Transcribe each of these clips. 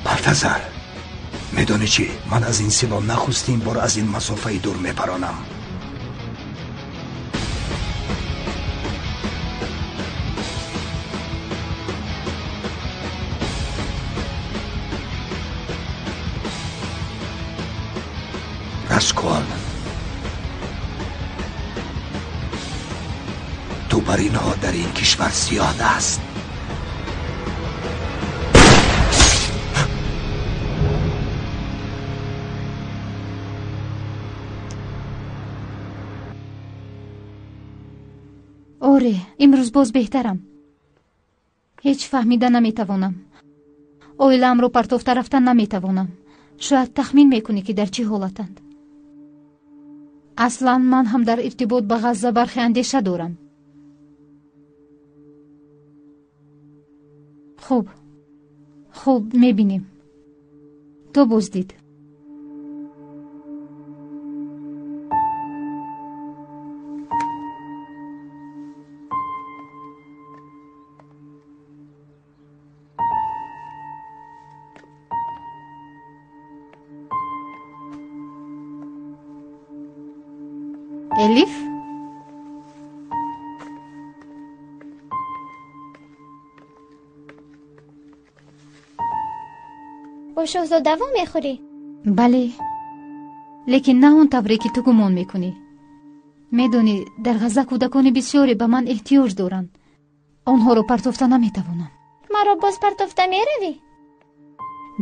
مرتضر میدونی چی؟ من از این سیلا نخستین بار از این مسافه دور میپرانم. راسکول تو بر اینها در این کشور زیاد است. آره امروز باز بهترم. هیچ فهمیده نمیتوانم. اویلم رو پرتوفته رفتن نمیتوانم. شاید تخمین میکنی که در چی حالتند. اصلا من هم در ارتباط با غزه برخی اندیشه دارم. خوب میبینیم. تو بازدید. الیف؟ با شاهزاده میخوری؟ بله، لیکن نه اون طوری که تو گمان میکنی. میدونی در غزه کودکان بسیاری به من احتیاج دارند. آنها رو پرتوفته نمیتوانم. مرا باز پرتوفته میروی؟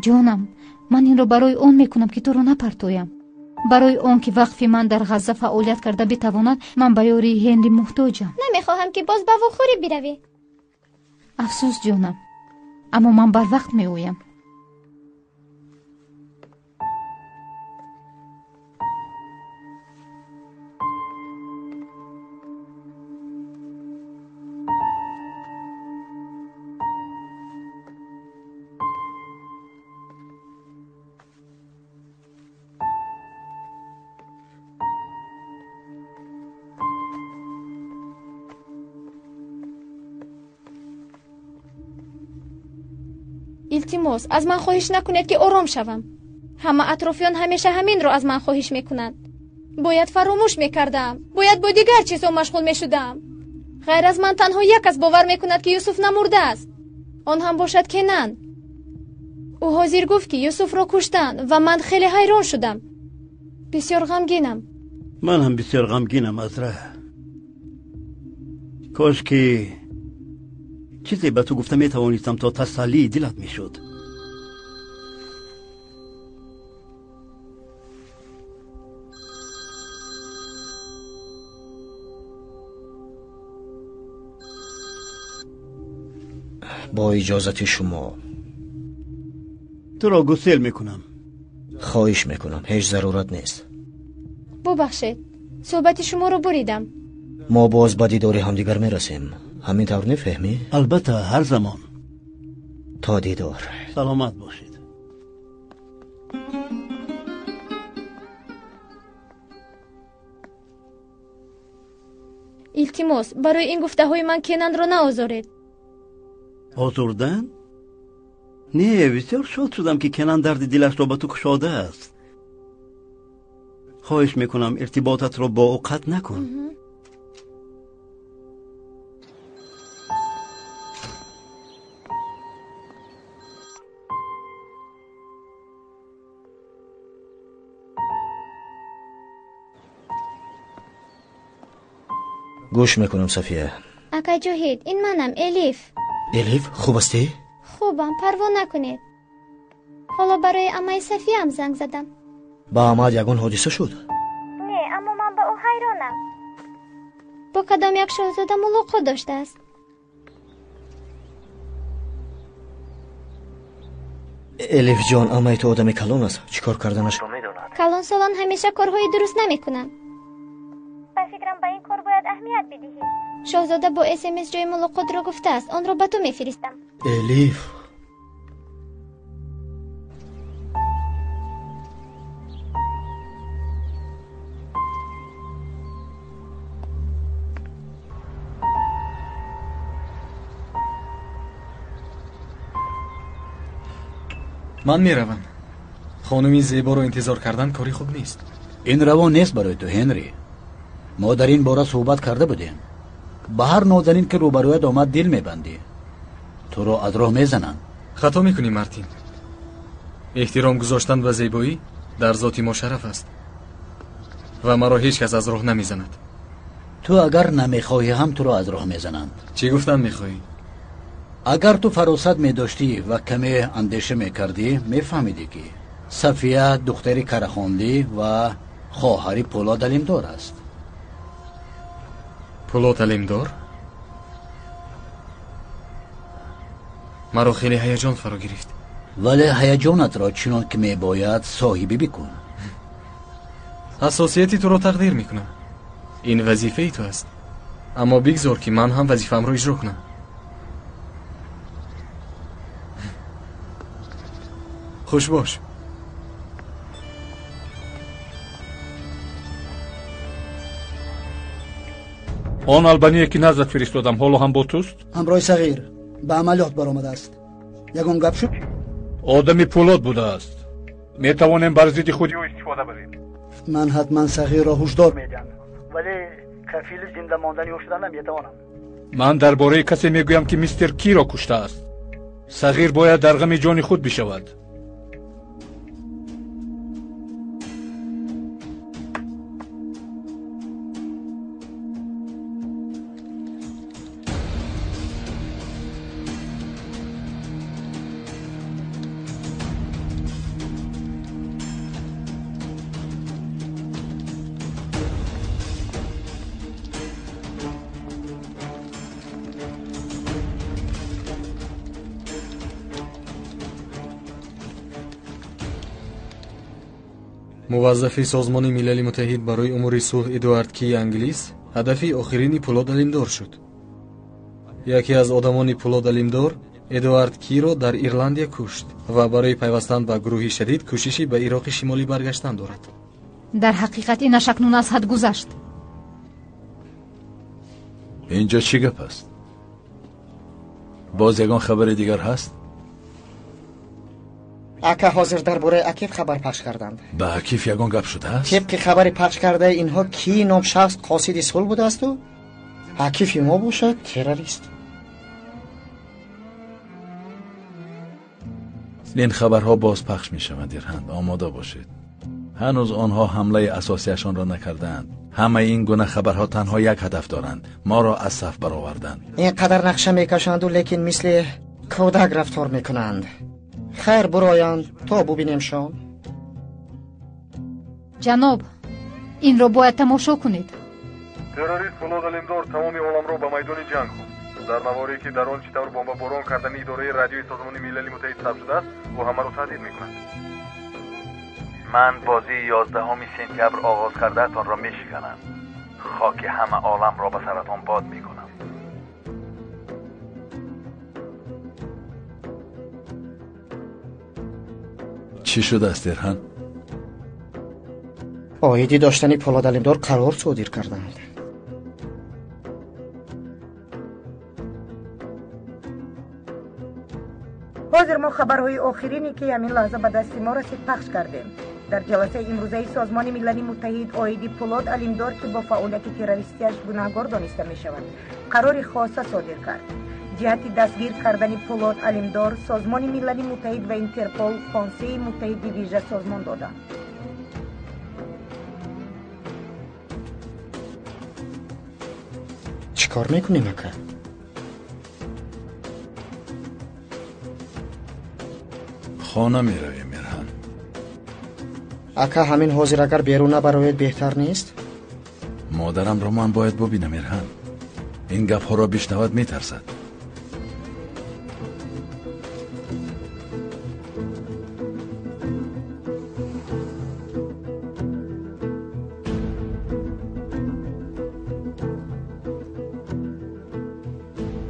جانم، من این رو برای اون میکنم که تو رو نپرتویم. برای اون که وقف من در غزه فعالیت کرده بتواند من به یاری هنری محتاجم. نمیخواهم که باز به وخوری بروی. افسوس جانم، اما من بر وقت میویم. التماس از من خواهش نکنید که آرام شوم. همه اطرافیان همیشه همین رو از من خواهش میکنند. باید فراموش میکردم. باید با دیگر چیزا مشغول میشدم. غیر از من تنها یک کس باور میکند که یوسف نمرده است. آن هم باشد کنان. او حاضر گفت که یوسف را کشتند و من خیلی حیران شدم. بسیار غمگینم. من هم بسیار غمگینم عذرا. کاش که چیزی به تو گفته میتوانستم تا تسلی دلت میشد. با اجازت شما تو را گسیل میکنم. خواهش میکنم، هیچ ضرورت نیست. ببخشید صحبت شما رو بریدم. ما باز با دیدار همدیگر میرسیم، همین طور نفهمی؟ البته هر زمان. تا دیدار. سلامت باشید. التماس برای این گفته های من کنان را نآزارید. آزردن؟ نه، بسیار شاد شدم که کنان درد دلش را به تو گشاده است. خواهش میکنم ارتباطت را با او قطع نکن. گوش میکنم صفیه. اکا جوهید، این منم الیف. الیف خوب استی؟ خوبم، پروا نکنید. حالا برای امای صفیه هم زنگ زدم. با اماد یگان حادثه شد؟ نه، اما من به او حیرانم. با کدام یک شاهزاده ملاقات داشته است؟ الیف جان، امای تو آدم کلان است، چیکار کردنش رو میدوند. کلان سالان همیشه کارهای درست نمیکنن. به فکرم به این کار باید اهمیت بدهی. شاهزاده با SMS جای ملاقات را گفته است، آن را به تو میفرستم. الیف من میروم. خانمی زیبا رو انتظار کردن کاری خوب نیست. این روان نیست برای تو هنری. ما در این باره صحبت کرده بودیم. به هر نازنین که روبرویت آمد دل میبندی. تو رو از راه میزنن. خطا میکنی مارتین. احترام گذاشتن و زیبایی در ذات ما شرف است و مرا هیچ کس از راه نمیزند. تو اگر نمیخواهی هم تو رو از راه میزنند. چی گفتن میخواهی؟ اگر تو فراست میداشتی و کمی اندیشه میکردی میفهمیدی که صفیه دختری کرخاندی و خواهری پولاد علیمدار است. پولاد علیمدار؟ مرا خیلی هیجان فرا گرفت. ولی هیجانت را چنان که میباید صاحبی بکن. حساسیتی تو را تقدیر میکنم. این وظیفه ای تو است. اما بگذار که من هم وظیفه‌ام را اجرا کنم. خوش باش. آن البانیه که نزدت فرستادم حالا هم با توست؟ همراه صغیر به عملیات برآمده است. یگان گپ شد آدمی پولاد بوده است. میتوانیم بر ضد خودی او استفاده بریم. من حتما صغیر را هشدار میدم، ولی کفیل زنده ماندن او شدن نمیتوانم. من درباره کسی میگویم که میستر کی را کشته است. صغیر باید در غم جان خود بشود. موظفی سازمان ملل متحد برای امور صلح ادوارد کی انگلیس هدفی آخرین پولاد علیمدار شد. یکی از آدمان پولاد علیمدار ادوارد کی را در ایرلندیا کشت و برای پیوستن به گروهی شدید کوششی به عراق شمالی برگشتن دارد. در حقیقت این اشکنون از حد گذشت. اینجا چی گپ است؟ باز یگان خبر دیگر هست؟ اکا حاضر درباره عکیف خبر پخش کردند. به عکیف یگان گپ شده است؟ طبق خبر پخش کرده اینها کی نام شخص قاصد صلح بوده است و عکیف ما باشد تروریست. این خبرها باز پخش می شود دیرهند. آماده باشید. هنوز آنها حمله اساسیشان را نکردند. همه این گونه خبرها تنها یک هدف دارند: ما را از صف برآوردند. اینقدر نقشه میکشند و لیکن مثل کودک رفتار میکنند. خیر برایند تا ببینیمشان. جناب، این را باید تماشا کنید. تروریست پولاد علیمدار تمام عالم را به میدان جنگ خورد. در نواری که در آن چطور بمب باران کردن اداره رادیوی سازمان ملل متحد ثبت شده است و همه را تهدید میکنند. من بازی 11 سپتامبر آغاز کرده تان را میشکنم. خاک همه عالم را به سرتان باد میکنم. چی شده است دیرهن؟ آیدی داشتنی پولاد علیمدار قرار صادر کردند. حاضر ما خبرهای آخرینی که همین لحظه به دست ما رسید پخش کردیم. در جلسه امروزه سازمان ملل متحد آیدی پولاد علیمدار که با فعالیت تروریستیش گناهکار دانسته می شود قرار خاصه صادر کرد. جهت دستگیر کردن پولاد علیمدار سازمان ملل متحد و اینترپول کنسه متحد ویژه سازمان دادند. چیکار میکنیم اکا؟ خانه میرویم میرهن. اکا همین حاضر اگر بیرون نبرایت بهتر نیست؟ مادرم را من باید ببینم میرهن. این گپ ها را بشنود میترسد.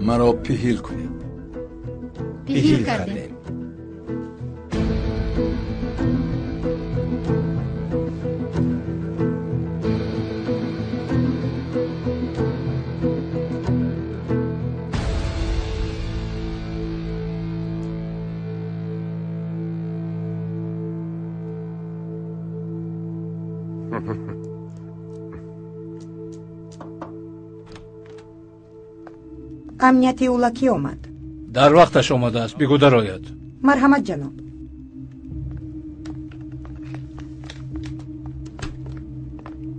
مرا پهیل کنید. پهیل کردیم. امنیتی اولا کی آمد؟ در وقتش آمده است. بگو درآید. مرحمت جناب.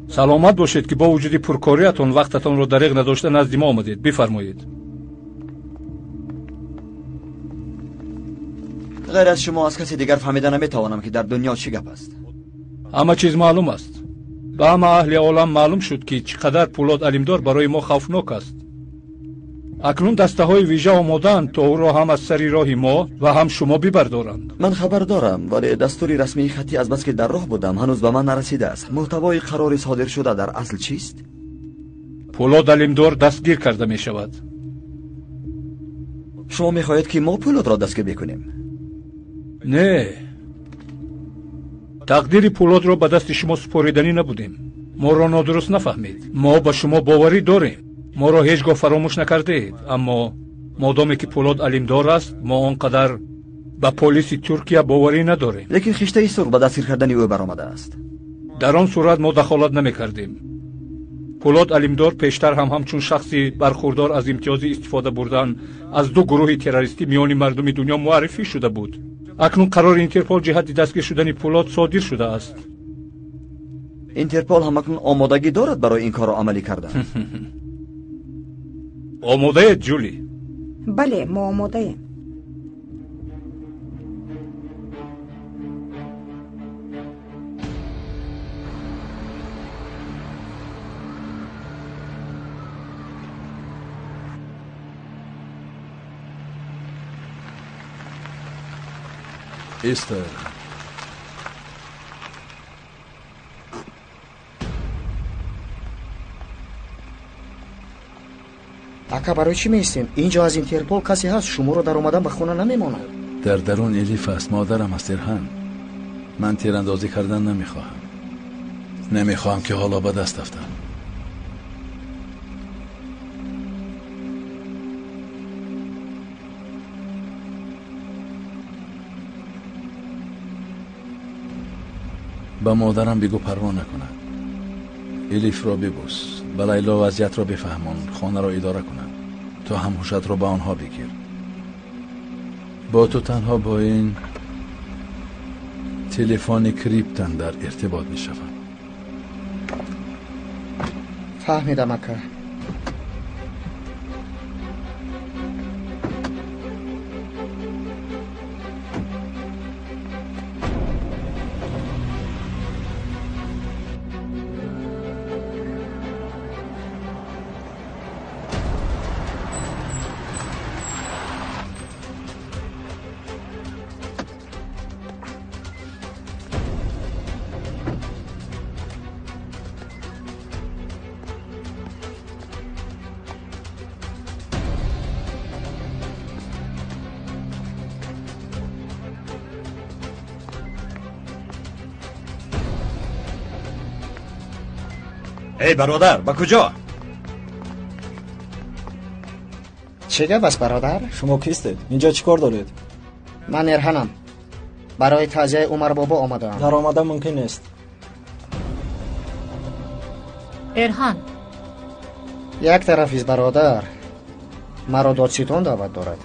سلامت باشید که با وجود پرکاریتون وقتتون رو دریغ نداشته نزد ما آمدید. بفرمایید. غیر از شما از کسی دیگر فهمیده نمیتوانم که در دنیا چی گپ است. همه چیز معلوم است. به همه اهل عالم معلوم شد که چقدر پولاد علمدار برای ما خوفناک است. اکنون دسته های ویژه آمادند تا او را هم از سری راه ما و هم شما ببردارند. من خبر دارم، ولی دستوری رسمی خطی از بس که در راه بودم هنوز به من نرسیده است. محتوای قرار صادر شده در اصل چیست؟ پولاد علمدار دستگیر کرده می شود. شما میخواهید که ما پولاد را دستگیر بکنیم؟ نه، تقدیر پولاد را به دست شما سپاریدنی نبودیم. ما را نادرست نفهمید. ما به شما باوری داریم. ما را هیچگاه فراموش نکردید. اما مادامی که پولاد علمدار است، ما آنقدر به پلیس ترکیه باوری نداریم. لیکن خشته سرخ به دستگیر کردن او برآمده است. در آن صورت ما دخالت نمی کردیم. پولاد علمدار پیشتر هم همچون شخصی برخوردار از امتیاز استفاده بردن از دو گروه تروریستی میان مردم دنیا معرفی شده بود. اکنون قرار اینترپول جهت دستگیر شدن پولاد صادر شده است. اینترپول هم اکنون آمادگی دارد برای این کار را عملی کردن. آماده جولی؟ بله، ما آماده ایم. ایسته. اکا برای چی میستین؟ اینجا از اینترپول کسی هست؟ شما رو در اومدن به خونه نمیماند. در درون الیف است. مادرم است درهن. من تیراندازی کردن نمیخواهم که حالا به دست افتم. با مادرم بگو پروا نکند. الیف را ببوس. به لیلا وضعیت را بفهمان. خانه را اداره کنند. تو هم هوشت را به آنها بگیر. با تو تنها با این تلفن کریپتن در ارتباط می شوم. فهمیدم اکا. ای برادر، با کجا؟ چه گپ است برادر؟ شما کیستید؟ اینجا چیکار دارید؟ من ارهنم. برای تعزیه عمر بابا آمدم. در آمدن ممکن نیست. ارهان یک طرفیز برادر. مرا دادستان دعوت دارد.